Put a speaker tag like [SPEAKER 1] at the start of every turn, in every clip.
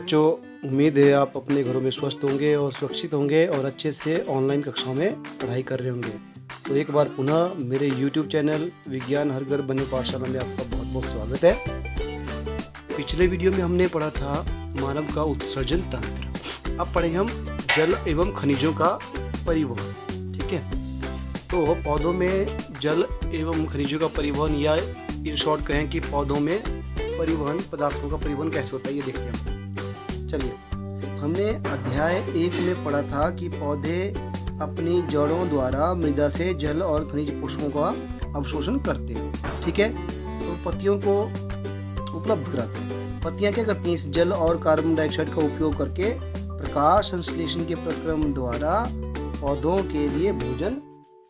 [SPEAKER 1] बच्चों, उम्मीद है आप अपने घरों में स्वस्थ होंगे और सुरक्षित होंगे और अच्छे से ऑनलाइन कक्षाओं में पढ़ाई कर रहे होंगे। तो एक बार पुनः मेरे YouTube चैनल विज्ञान हर घर बने पाठशाला में आपका बहुत बहुत स्वागत है। पिछले वीडियो में हमने पढ़ा था मानव का उत्सर्जन तंत्र। अब पढ़ेंगे हम जल एवं खनिजों का परिवहन। ठीक है, तो पौधों में जल एवं खनिजों का परिवहन, या इन शॉर्ट कहें कि पौधों में परिवहन, पदार्थों का परिवहन कैसे होता है ये देखते हैं। चलिए, हमने अध्याय 1 में पढ़ा था कि पौधे अपनी जड़ों द्वारा मृदा से जल और खनिज पुष्पों का अवशोषण करते हैं। ठीक है, तो पत्तियों को उपलब्ध कराते हैं। पत्तियां क्या करती हैं? इस जल और कार्बन डाइऑक्साइड का उपयोग करके प्रकाश संश्लेषण के प्रक्रम द्वारा पौधों के लिए भोजन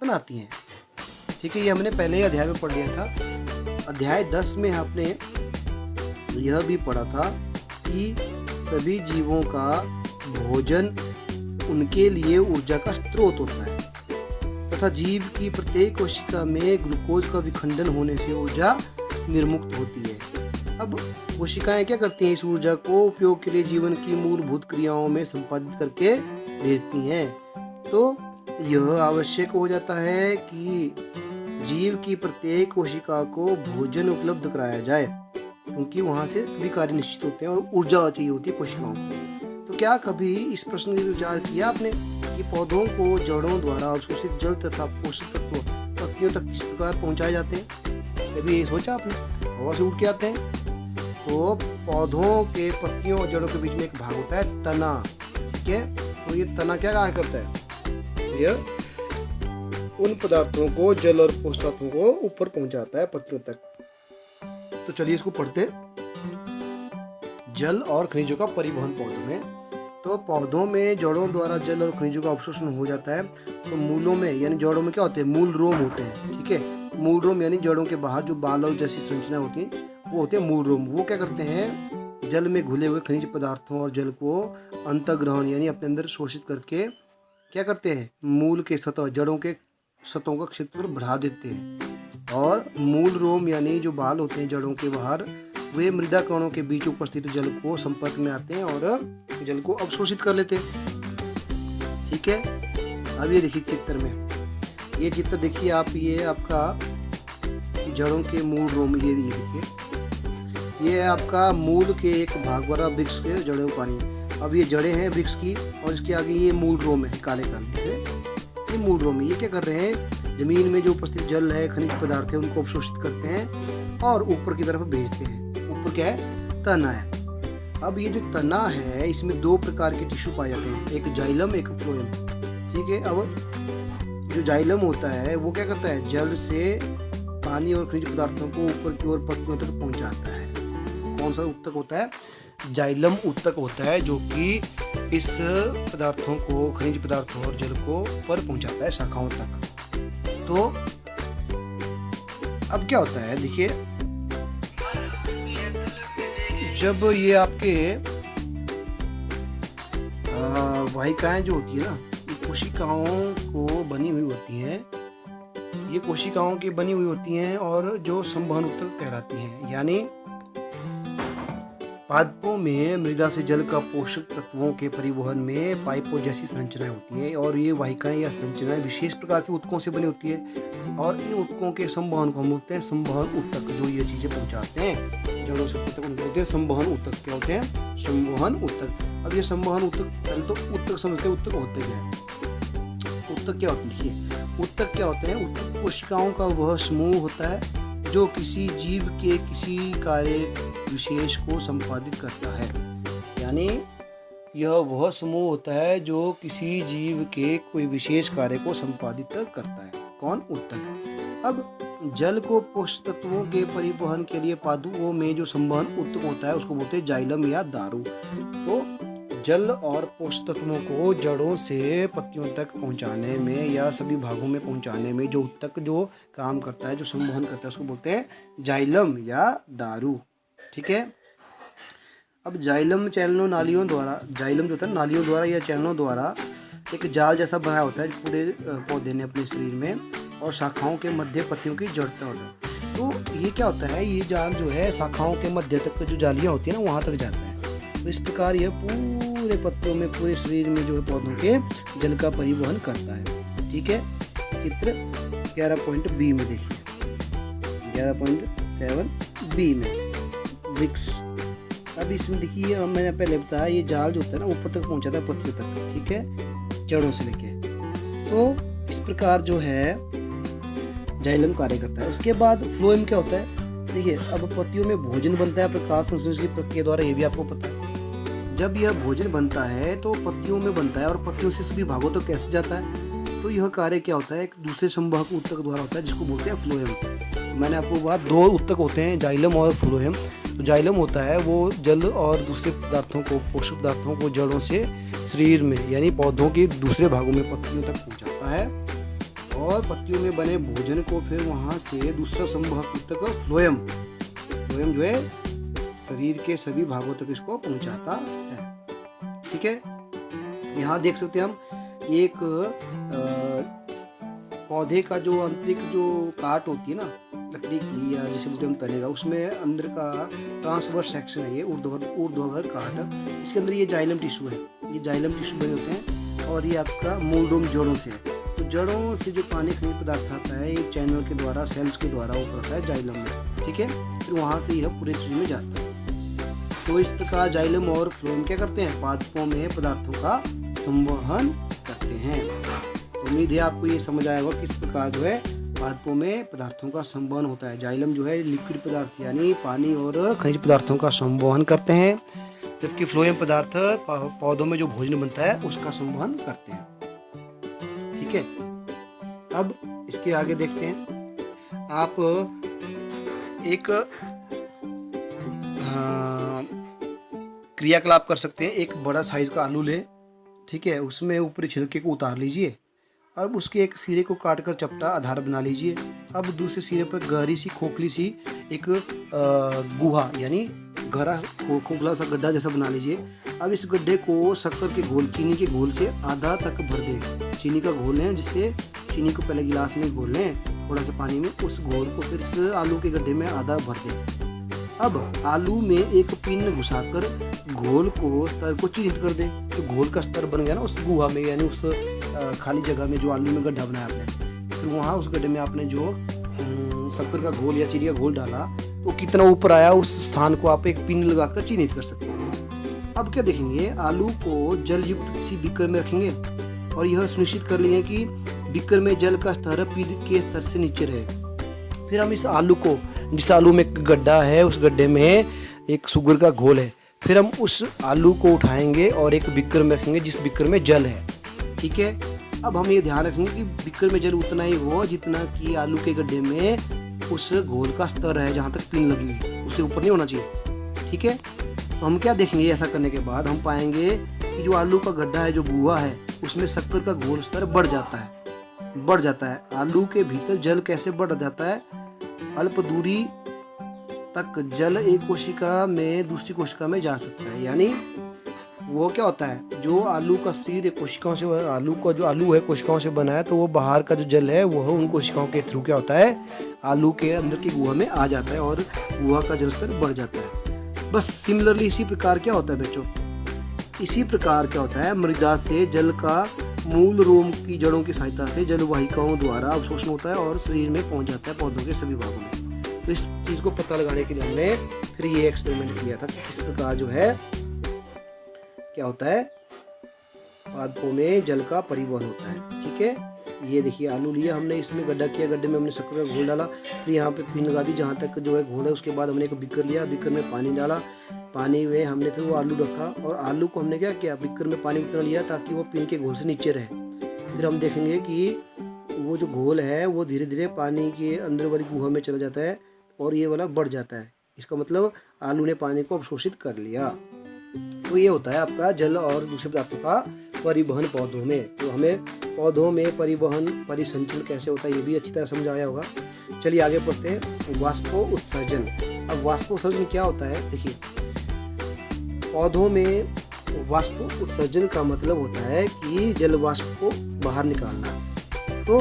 [SPEAKER 1] बनाती हैं। ठीक है, ये हमने पहले ही अध्याय में पढ़ लिया था। अध्याय 10 में आपने यह भी पढ़ा था कि सभी जीवों का भोजन उनके लिए ऊर्जा का स्रोत होता है तथा जीव की प्रत्येक कोशिका में ग्लूकोज का विखंडन होने से ऊर्जा निर्मुक्त होती है। अब कोशिकाएं क्या करती हैं? इस ऊर्जा को उपयोग के लिए जीवन की मूलभूत क्रियाओं में संपादित करके भेजती हैं। तो यह आवश्यक हो जाता है कि जीव की प्रत्येक कोशिका को भोजन उपलब्ध कराया जाए, क्योंकि वहाँ से सभी कार्य निश्चित होते हैं और ऊर्जा चाहिए होती है कोशिकाओं को। तो क्या कभी इस प्रश्न का विचार किया आपने कि पौधों को जड़ों द्वारा अवशोषित जल तथा पोषक तत्व पत्तियों तक किस प्रकार पहुँचाए जाते हैं? कभी ये सोचा आपने? हवा से उड़ के आते हैं। तो पौधों के पत्तियों और जड़ों के बीच में एक भाग होता है तना। ठीक है, तो ये तना क्या कार्य करता है? यह उन पदार्थों को, जल और पोषक तत्वों को ऊपर पहुँचाता है पत्तियों तक। तो चलिए इसको पढ़ते। जल और खनिजों का परिवहन पौधों में। तो पौधों में जड़ों द्वारा जल और खनिजों का अवशोषण हो जाता है। तो मूलों में यानी जड़ों में क्या होते हैं? मूल रोम होते हैं। ठीक है, मूल रोम यानी जड़ों के बाहर जो बालों जैसी संरचना होती है वो होते हैं मूल रोम। वो क्या करते हैं? जल में घुले हुए खनिज पदार्थों और जल को अंतर्ग्रहण यानी अपने अंदर शोषित करके क्या करते हैं? मूल के सतह, जड़ों के सतहों का क्षेत्र बढ़ा देते हैं। और मूल रोम यानी जो बाल होते हैं जड़ों के बाहर, वे मृदा कणों के बीच उपस्थित जल को संपर्क में आते हैं और जल को अवशोषित कर लेते हैं। ठीक है, अब ये देखिए चित्र में, ये चित्र देखिए आप, ये आपका जड़ों के मूल रोम, ये देखिए, ये आपका मूल के एक भाग वाला वृक्ष के जड़ों पानी। अब ये जड़ें हैं वृक्ष की और इसके आगे ये मूल रोम है, काले काले ये मूल रोम है। ये क्या कर रहे हैं? जमीन में जो उपस्थित जल है, खनिज पदार्थ है, उनको अवशोषित करते हैं और ऊपर की तरफ भेजते हैं। ऊपर क्या है? तना है। अब ये जो तना है, इसमें 2 प्रकार के टिश्यू पाए जाते हैं, एक जाइलम, एक फ्लोएम। ठीक है, अब जो जाइलम होता है वो क्या करता है? जल से पानी और खनिज पदार्थों को ऊपर की ओर पत्तियों तक पहुंचाता है। कौन सा ऊतक होता है? जाइलम ऊतक होता है, जो कि इस पदार्थों को, खनिज पदार्थों और जल को ऊपर पहुंचाता है शाखाओं तक। तो अब क्या होता है? देखिए, जब ये आपके वाहिकाएं जो होती है ना, ये कोशिकाओं को बनी हुई होती हैं, ये कोशिकाओं की बनी हुई होती हैं और जो संवहन ऊतक कहलाती हैं। यानी पादपों में मृदा से जल का पोषक तत्वों के परिवहन में पाइपों जैसी संरचनाएं होती हैं और ये वाहिकाएं या संरचनाएं विशेष प्रकार के ऊतकों से बनी होती है और इन ऊतकों के संवहन को हम बोलते हैं संवहन ऊतक। जो ये चीजें पहुंचाते हैं जड़ों से ऊतक, उनको बोलते हैं संवहन ऊतक। क्या होते हैं? संवहन ऊतक। अब ये संवहन ऊतक, पहले तो ऊतक समझते हैं। ऊतक होते क्या है? ऊतक क्या होते हैं? ऊतक क्या होते हैं? ऊतक कोशिकाओं का वह समूह होता है जो किसी जीव के किसी कार्य विशेष को संपादित करता है। यानी यह वह समूह होता है जो किसी जीव के कोई विशेष कार्य को संपादित करता है। कौन? ऊतक। अब जल को पोषक तत्वों के परिवहन के लिए पादपों में जो संवहन ऊतक होता है उसको बोलते हैं जाइलम या दारू। तो जल और पोषक तत्वों को जड़ों से पत्तियों तक पहुंचाने में या सभी भागों में पहुंचाने में जो ऊतक जो काम करता है, जो संवहन करता है, उसको बोलते हैं जाइलम या दारू। ठीक है, अब जाइलम चैनलों, नालियों द्वारा, जाइलम जो होता है नालियों द्वारा या चैनलों द्वारा एक जाल जैसा बनाया होता है पूरे पौधे ने अपने शरीर में, और शाखाओं के मध्य पत्तियों की जड़ता होता है। तो ये क्या होता है? ये जाल जो है शाखाओं के मध्य तक जो जालियाँ होती है ना, वहाँ तक जाता है। तो इस प्रकार यह पूरे पत्तों में, पूरे शरीर में जो है पौधों के जल का परिवहन करता है। ठीक है, चित्र 11.b में देखिए, 11.7b में वृक्ष। अब इसमें देखिए मैंने पहले बताया ये जाल जो होता है ना ऊपर तक पहुंचाता है पत्तियों तक, ठीक है, जड़ों से लेके। तो इस प्रकार जो है जाइलम कार्य करता है। उसके बाद फ्लोएम क्या होता है, देखिए अब पत्तियों में भोजन बनता है प्रकाश संश्लेषण की प्रक्रिया द्वारा, ये भी आपको पता है। जब यह भोजन बनता है तो पत्तियों में बनता है और पत्तियों से सभी भागों तक कैसे जाता है, तो यह कार्य क्या होता है, एक दूसरे संवाहक ऊतक द्वारा होता है जिसको बोलते हैं फ्लोएम। मैंने आपको बात, दो ऊतक होते हैं, जाइलम और फ्लोएम। तो जाइलम होता है वो जल और दूसरे पदार्थों को, पोषक पदार्थों को जड़ों से शरीर में यानी पौधों के दूसरे भागों में पत्तियों तक पहुंचाता है, और पत्तियों में बने भोजन को फिर वहां से दूसरा संवाहक ऊतक फ्लोएम जो है शरीर के सभी भागों तक इसको पहुंचाता है। ठीक है, यहाँ देख सकते हैं हम एक पौधे का जो आंतरिक जो काट होती है ना लकड़ी की, या जिसे बोलते हैं हम तनेगा, उसमें अंदर का ट्रांसवर्स सेक्शन है ये ऊर्ध्वाधर काट, इसके अंदर ये जाइलम टिश्यू है, ये जाइलम टिश्यू बने होते हैं, और ये आपका मूलरूम जड़ों से है। तो जड़ों से जो पानी खनिज पदार्थ आता है ये चैनल के द्वारा, सेल्स के द्वारा ऊपर आता है जाइलम में। ठीक है, फिर वहाँ से यह पूरे शरीर में जाता है। तो इस प्रकार जाइलम और फ्लोएम क्या करते हैं, पादपों में पदार्थों का संवहन करते हैं। उम्मीद है आपको ये समझ आएगा किस प्रकार जो है पादपों में पदार्थों का संवहन होता है। जाइलम जो है लिक्विड पदार्थ यानी पानी और खनिज पदार्थों का संवहन करते हैं, जबकि फ्लोएम पदार्थ पौधों में जो भोजन बनता है उसका संवहन करते हैं। ठीक है, अब इसके आगे देखते हैं। आप एक क्रियाकलाप कर सकते हैं। एक बड़ा साइज का आलू ले, ठीक है, उसमें ऊपरी छिलके को उतार लीजिए। अब उसके एक सिरे को काटकर चपटा आधार बना लीजिए। अब दूसरे सिरे पर गहरी सी खोखली सी एक गुहा यानी गहरा खोखला सा गड्ढा जैसा बना लीजिए। अब इस गड्ढे को शक्कर के घोल, चीनी के घोल से आधा तक भर दें। चीनी का घोल लें, जिससे चीनी को पहले गिलास में घोल लें थोड़ा सा पानी में, उस घोल को फिर इस आलू के गड्ढे में आधा भर दें। अब आलू में एक पिन घुसाकर घोल को स्तर को चिन्हित कर दें। तो घोल का स्तर बन गया ना उस गुहा में, यानी उस खाली जगह में जो आलू में गड्ढा बनाया आपने। फिर वहाँ उस गड्ढे में आपने जो शक्कर का घोल या चीनी का घोल डाला, तो कितना ऊपर आया उस स्थान को आप एक पिन लगाकर चिन्हित कर सकते हैं। अब क्या देखेंगे, आलू को जल युक्त किसी बीकर में रखेंगे और यह सुनिश्चित कर लेंगे कि बीकर में जल का स्तर पिन के स्तर से नीचे रहे। फिर हम इस आलू को, जिस आलू में गड्ढा है उस गड्ढे में एक शुगर का घोल है, फिर हम उस आलू को उठाएंगे और एक बीकर में रखेंगे जिस बीकर में जल है। ठीक है, अब हम ये ध्यान रखेंगे कि बीकर में जल उतना ही हो जितना कि आलू के गड्ढे में उस घोल का स्तर है, जहाँ तक पिन लगी हुई उससे ऊपर नहीं होना चाहिए। ठीक है, तो हम क्या देखेंगे, ऐसा करने के बाद हम पाएंगे कि जो आलू का गड्ढा है, जो गुहा है, उसमें शक्कर का घोल स्तर बढ़ जाता है। आलू के भीतर जल कैसे बढ़ जाता है, अल्प दूरी तक जल एक कोशिका में दूसरी कोशिका में जा सकता है। यानी वो क्या होता है, जो आलू का शरीर कोशिकाओं से, आलू का जो आलू है कोशिकाओं से बना है, तो वो बाहर का जो जल है वह उन कोशिकाओं के थ्रू क्या होता है, आलू के अंदर की गुहा में आ जाता है और गुहा का जल स्तर बढ़ जाता है। बस सिमिलरली इसी प्रकार क्या होता है बच्चों, इसी प्रकार क्या होता है, मृदा से जल का मूल रोम की जड़ों की सहायता से जल वाहिकाओं द्वारा अवशोषण होता है और शरीर में पहुंच जाता है पौधों के सभी भागों में। तो इस चीज़ को पता लगाने के लिए हमने फिर ये एक्सपेरिमेंट किया था कि किस प्रकार जो है क्या होता है, पादपों में जल का परिवहन होता है। ठीक है, ये देखिए आलू लिया हमने, इसमें गड्ढा किया, गड्ढे में हमने शक्कर का घोल डाला, फिर यहाँ पे पिन लगा दी जहाँ तक जो है घोल है। उसके बाद हमने एक बीकर लिया, बीकर में पानी डाला, पानी में हमने फिर वो आलू रखा और आलू को हमने क्या किया, बीकर में पानी उतना लिया ताकि वो पिन के घोल से नीचे रहे। फिर हम देखेंगे कि वो जो घोल है वो धीरे धीरे पानी के अंदर वाली गुहा में चला जाता है और ये वाला बढ़ जाता है। इसका मतलब आलू ने पानी को अवशोषित कर लिया। तो ये होता है आपका जल और दूसरे पदार्थों का परिवहन पौधों में। तो हमें पौधों में परिवहन, परिसंचरण कैसे होता है ये भी अच्छी तरह समझ आया होगा। चलिए आगे पढ़ते हैं, वाष्पोत्सर्जन। अब वाष्पोत्सर्जन क्या होता है, देखिए पौधों में वाष्पोत्सर्जन का मतलब होता है कि जल वाष्प को बाहर निकालना। तो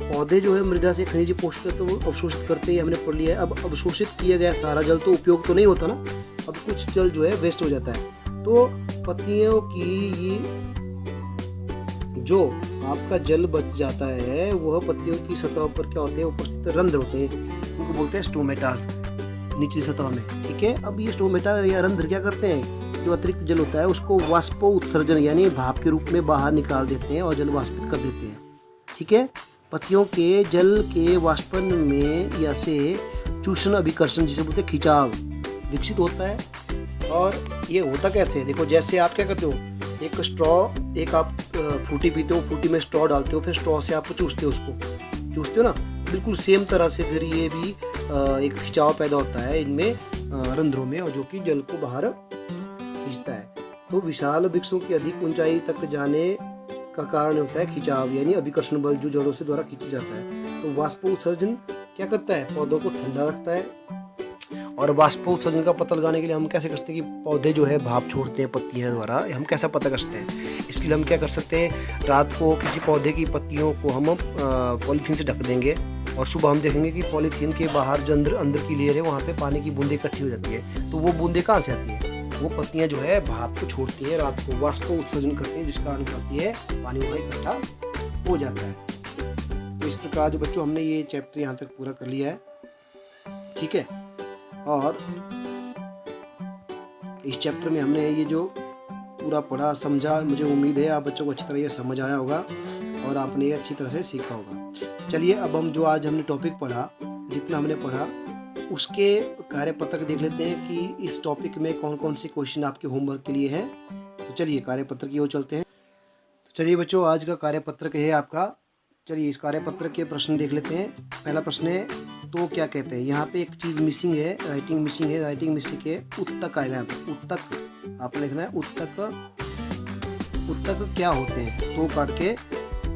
[SPEAKER 1] पौधे जो है मृदा से खनिज पोषक तत्व तो अवशोषित करते ही हमने पढ़ लिया है। अब अवशोषित किया गया सारा जल तो उपयोग तो नहीं होता ना, अब कुछ जल जो है वेस्ट हो जाता है। तो पत्तियों की ये जो आपका जल बच जाता है वह पत्तियों की सतह पर क्या होते हैं, उपस्थित रंध्र होते हैं, उनको बोलते हैं स्टोमेटास निचली सतह में। ठीक है, अब ये स्टोमेटा या रंध्र क्या करते हैं, जो अतिरिक्त जल होता है उसको वाष्पो उत्सर्जन यानी भाप के रूप में बाहर निकाल देते हैं और जल वाष्पित कर देते हैं। ठीक है, पत्तियों के जल के वाष्पन में या से चूषण अभिकर्षण जिसे बोलते हैं खिंचाव विकसित होता है। और ये होता कैसे है, देखो जैसे आप क्या करते हो, एक स्ट्रॉ, एक आप फ्रूटी पीते हो, फ्रूटी में स्ट्रॉ डालते हो, फिर स्ट्रॉ से आप चूसते हो, उसको चूसते हो ना, बिल्कुल सेम तरह से फिर ये भी एक खिंचाव पैदा होता है इनमें रंध्रों में, और जो कि जल को बाहर खींचता है। तो विशाल वृक्षों की अधिक ऊंचाई तक जाने का कारण होता है खिंचाव यानी अभिकर्षण बल, जो जड़ों से द्वारा खींचा जाता है। तो वाष्पोत्सर्जन क्या करता है, पौधों को ठंडा रखता है। और वाष्पोत्सर्जन का पता लगाने के लिए हम कैसे कर सकते हैं कि पौधे जो है भाप छोड़ते हैं पत्तियों द्वारा, हम कैसा पता कर सकते हैं, इसके लिए हम क्या कर सकते हैं, रात को किसी पौधे की पत्तियों को हम पॉलीथीन से ढक देंगे और सुबह हम देखेंगे कि पॉलीथीन के बाहर जो अंदर की लेयर है वहाँ पे पानी की बूंदें इकट्ठी हो जाती है। तो वो बूंदें कहाँ से आती है, वो पत्तियां जो है भाप को छोड़ती है रात को, वाष्पोत्सर्जन करती है, जिस कारण करती है पानी वहाँ इकट्ठा हो जाता है। तो इस प्रकार जो बच्चों हमने ये चैप्टर यहाँ तक पूरा कर लिया है। ठीक है, और इस चैप्टर में हमने ये जो पूरा पढ़ा समझा, मुझे उम्मीद है आप बच्चों को अच्छी तरह ये समझ आया होगा और आपने ये अच्छी तरह से सीखा होगा। चलिए अब हम जो आज हमने टॉपिक पढ़ा, जितना हमने पढ़ा उसके कार्यपत्रक देख लेते हैं कि इस टॉपिक में कौन कौन से क्वेश्चन आपके होमवर्क के लिए हैं। तो चलिए कार्यपत्र की ओर चलते हैं। तो चलिए बच्चों, आज का कार्यपत्रक है आपका। चलिए इस कार्यपत्र के प्रश्न देख लेते हैं। पहला प्रश्न है, तो क्या कहते हैं, यहाँ पे एक चीज़ मिसिंग है, राइटिंग मिसिंग है, राइटिंग मिस्टेक है। उत्तक आएगा यहाँ पर, उत्तक आपने लिखना है। उत्तक क्या होते हैं, तो काट के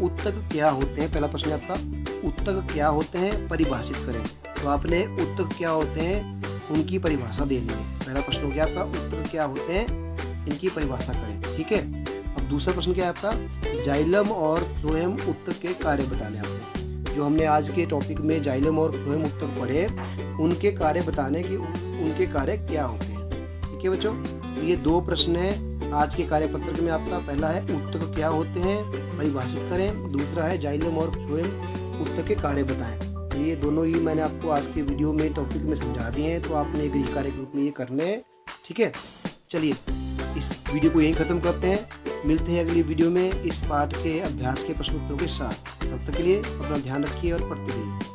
[SPEAKER 1] उत्तक क्या होते हैं। पहला प्रश्न है आपका, उत्तक क्या होते हैं, परिभाषित करें। तो आपने उत्तक क्या होते हैं उनकी परिभाषा देनी है। पहला प्रश्न हो गया आपका, उत्तक क्या होते हैं इनकी परिभाषा करें। ठीक है, अब दूसरा प्रश्न क्या है आपका, जाइलम और फ्लोएम उत्तक के कार्य बताने आपको। जो हमने आज के टॉपिक में जाइलम और फ्लोएम उत्तक पढ़े, उनके कार्य बताने की, उनके कार्य क्या होते हैं। ठीक है बच्चों, तो ये दो प्रश्न है आज के कार्यपत्र में आपका। पहला है उत्तक क्या होते हैं, परिभाषित करें। दूसरा है जाइलम और फ्लोएम उत्तक के कार्य बताएं। ये दोनों ही मैंने आपको आज के वीडियो में टॉपिक में समझा दिए हैं, तो आपने गृह कार्य के रूप में ये करने हैं। ठीक है, चलिए इस वीडियो को यहीं ख़त्म करते हैं। मिलते हैं अगली वीडियो में इस पाठ के अभ्यास के प्रश्न उत्तरों के साथ। तब तक के लिए अपना ध्यान रखिए और पढ़ते रहिए।